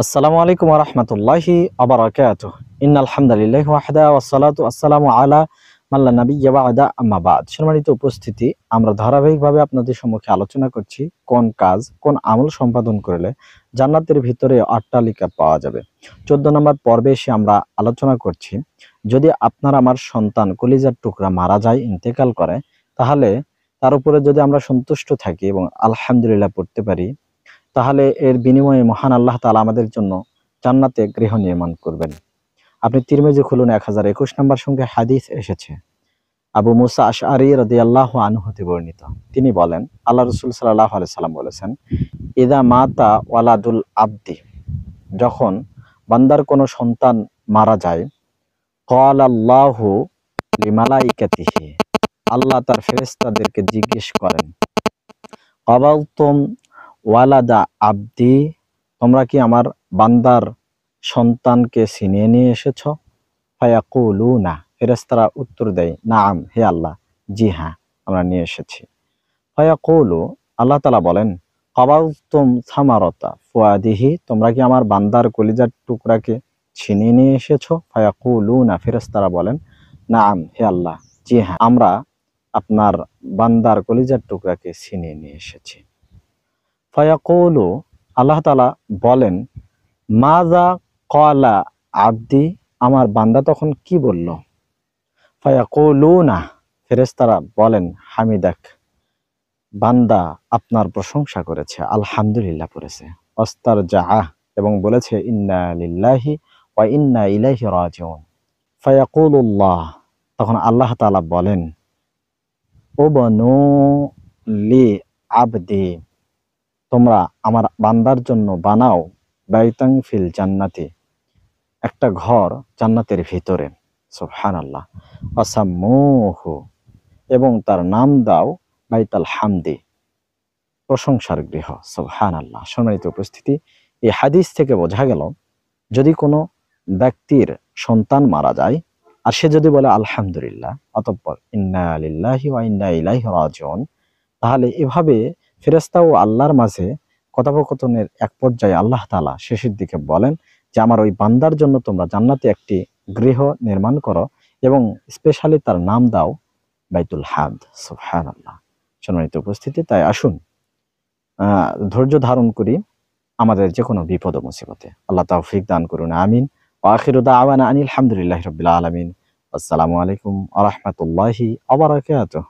আসসালামু আলাইকুম ওয়া রাহমাতুল্লাহি ওয়া বারাকাতুহু। ইন্নাল হামদালিল্লাহি ওয়াহদা ওয়াসসালাতু ওয়াসসালামু আলা মান লা নাবিয়্যা বা'দা আম্মা বা'দ। সম্মানিত উপস্থিতি, আমরা ধারাবাহিকভাবে আপনাদের সম্মুখে আলোচনা করছি কোন কাজ, কোন আমল সম্পাদন করলে জান্নাতের ভিতরে অট্টালিকা পাওয়া যাবে। 14 নম্বর পর্বে এসে আমরা আলোচনা করছি, যদি আপনার আমার সন্তান কলিজার টুকরা মারা যায়, ইন্তেকাল করে, তাহলে তার উপরে যদি আমরা সন্তুষ্ট থাকি এবং আলহামদুলিল্লাহ পড়তে পারি, তাহলে এর বিনিময়ে মহান আল্লাহ তাআলা আমাদের জন্য জান্নাতে গৃহ নির্মাণ করবেন। আপনি তিরমিজি খুলুন, 1021 নম্বর সঙ্গে হাদিস এসেছে। আবু মুসা আশআরী রাদিয়াল্লাহু আনহু হতে বর্ণিত। তিনি বলেন, আল্লাহ রাসূল সাল্লাল্লাহু আলাইহি সাল্লাম বলেছেন, ইযা মাতা ওয়ালাদুল আবদি, যখন বান্দার কোনো সন্তান মারা যায়, ক্বালাল্লাহু লিমালাইকাতিহি, আল্লাহ তার ফেরেশতাদেরকে জিজ্ঞেস করেন, ক্বাবালতুম ওয়ালাদা আবদি, তোমরা কি আমার বান্দার সন্তানকে ছিনিয়ে নিয়ে এসেছ? ফায়াকুলুনা, ফেরেশতারা উত্তর দেয়, নাআম, হে আল্লাহ, জি হ্যাঁ, আমরা নিয়ে এসেছি। ফায়াকুলু, আল্লাহ তাআলা বলেন, ক্বাবালতুম সামারাতা ফুয়াদিহি, তোমরা কি আমার বান্দার কলিজার টুকরাকে ছিনিয়ে নিয়ে এসেছো? ফায়াকুলুনা, ফেরেশতারা বলেন, নাআম, হে আল্লাহ, জি হ্যাঁ, আমরা আপনার বান্দার কলিজার টুকরাকে ছিনিয়ে নিয়ে এসেছি। ফায়াকুলু, আল্লাহ তাআলা বলেন, মাযা ক্বালা আবদি, আমার বান্দা তখন কি বলল? ফায়াকুলুনা, ফেরেশতারা বলেন, হামিদাক, বান্দা আপনার প্রশংসা করেছে, আলহামদুলিল্লাহ পড়েছে, ওয়াস্তারজাআ, এবং বলেছে, ইন্না লিল্লাহি ওয়া ইন্না ইলাইহি রাজিউন। ফায়াকুলুল্লাহ, তখন আল্লাহ তাআলা বলেন, উবনু লি আবদি, তোমরা আমার বান্দার জন্য বানাও বাইতান ফিল জান্নাতি, একটা ঘর জান্নাতের ভিতরে। সুবহানাল্লাহ। ওয়াসাম্মুহু, এবং তার নাম দাও বাইতাল হামদি, প্রশংসার গৃহ। সুবহানাল্লাহ। সম্মানিত উপস্থিতি, এই হাদিস থেকে বোঝা গেল, যদি কোনো ব্যক্তির সন্তান মারা যায় আর সে যদি বলে আলহামদুলিল্লাহ, অতঃপর ইন্না লিল্লাহি ওয়া ইন্না ইলাইহি রাজিউন, তাহলে এভাবে ফেরেশতা ও আল্লাহর মাঝে কথোপকথনের এক পর্যায়ে আল্লাহ তাআলা শেষের দিকে বলেন যে, আমার ওই বান্দার জন্য তোমরা জান্নাতে একটি গৃহ নির্মাণ করো এবং স্পেশালি তার নাম দাও বাইতুল হামদ। সুবহানাল্লাহ। সম্মানিত উপস্থিতি, তাই আসুন ধৈর্য ধারণ করি আমাদের যে কোনো বিপদ ও মুসিবতে। আল্লাহ তৌফিক দান করুন, আমিন। ওয়া আখিরু দাওয়ানা আনিল হামদুলিল্লাহি রাব্বিল আলামিন। আসসালামু আলাইকুম ওয়া রাহমাতুল্লাহি ওয়া বারাকাতুহু।